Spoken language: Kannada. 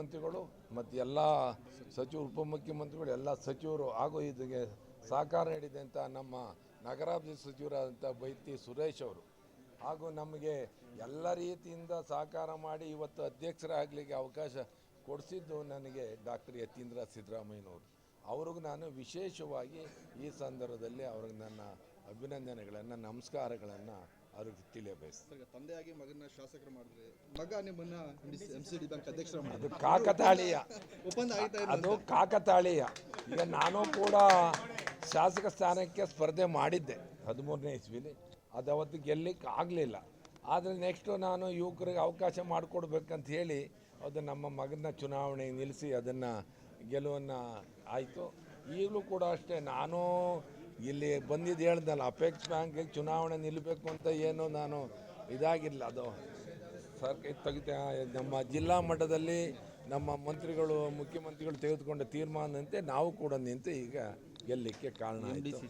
ಮುಖ್ಯಮಂತ್ರಿಗಳು ಮತ್ತು ಎಲ್ಲ ಸಚಿವರು, ಉಪಮುಖ್ಯಮಂತ್ರಿಗಳು, ಎಲ್ಲ ಸಚಿವರು ಹಾಗೂ ಇದಕ್ಕೆ ಸಹಕಾರ ನೀಡಿದೆ ಅಂತ ನಮ್ಮ ನಗರಾಭಿವೃದ್ಧಿ ಸಚಿವರಾದಂಥ ಬೈತಿ ಸುರೇಶ್ ಅವರು ಹಾಗೂ ನಮಗೆ ಎಲ್ಲ ರೀತಿಯಿಂದ ಸಹಕಾರ ಮಾಡಿ ಇವತ್ತು ಅಧ್ಯಕ್ಷರಾಗಲಿಕ್ಕೆ ಅವಕಾಶ ಕೊಡಿಸಿದ್ದು ನನಗೆ ಡಾಕ್ಟರ್ ಯತೀಂದ್ರ ಸಿದ್ದರಾಮಯ್ಯನವರು. ಅವ್ರಿಗೂ ನಾನು ವಿಶೇಷವಾಗಿ ಈ ಸಂದರ್ಭದಲ್ಲಿ ಅವ್ರಿಗೆ ನನ್ನ ಅಭಿನಂದನೆಗಳನ್ನು, ನಮಸ್ಕಾರಗಳನ್ನು ಅವ್ರಿಗೆ ತಿಳಿಯಬಯಸ್ತೀನಿ. ತಂದೆಯಾಗಿ ಮಗನ ಶಾಸಕರು ಮಾಡಿದ್ರೆ, ಮಗ ನಿಮ್ಮನ್ನ MCD ಬ್ಯಾಂಕ್ ಅಧ್ಯಕ್ಷರ ಅದು ಕಾಕತಾಳೀಯ, ಒಪ್ಪಂದ ಆಯ್ತಾ? ಅದು ಕಾಕತಾಳೀಯ. ಈಗ ನಾನು ಕೂಡ ಶಾಸಕ ಸ್ಥಾನಕ್ಕೆ ಸ್ಪರ್ಧೆ ಮಾಡಿದ್ದೆ 13ನೇ ಇಸ್ವಿಲಿ. ಅದು ಅವತ್ತು ಗೆಲ್ಲಕ್ಕೆ ಆಗಲಿಲ್ಲ. ಆದರೆ ನೆಕ್ಸ್ಟು ನಾನು ಯುವಕರಿಗೆ ಅವಕಾಶ ಮಾಡಿಕೊಡ್ಬೇಕಂತ ಹೇಳಿ ಅದು ನಮ್ಮ ಮಗನ ಚುನಾವಣೆ ನಿಲ್ಲಿಸಿ ಅದನ್ನು ಗೆಲುವನ್ನು ಆಯಿತು. ಈಗಲೂ ಕೂಡ ಅಷ್ಟೇ, ನಾನು ಇಲ್ಲಿ ಬಂದಿದ್ದು ಹೇಳ್ದಲ್ಲ, ಅಪೆಕ್ಸ್ ಬ್ಯಾಂಕಿಗೆ ಚುನಾವಣೆ ನಿಲ್ಲಬೇಕು ಅಂತ ಏನು ನಾನು ಇದಾಗಿಲ್ಲ. ಅದು ನಮ್ಮ ಜಿಲ್ಲಾ ಮಟ್ಟದಲ್ಲಿ ನಮ್ಮ ಮಂತ್ರಿಗಳು, ಮುಖ್ಯಮಂತ್ರಿಗಳು ತೆಗೆದುಕೊಂಡ ತೀರ್ಮಾನದಂತೆ ನಾವು ಕೂಡ ನಿಂತು ಈಗ ಗೆಲ್ಲಲಿಕ್ಕೆ ಕಾರಣ ಆಯಿತು.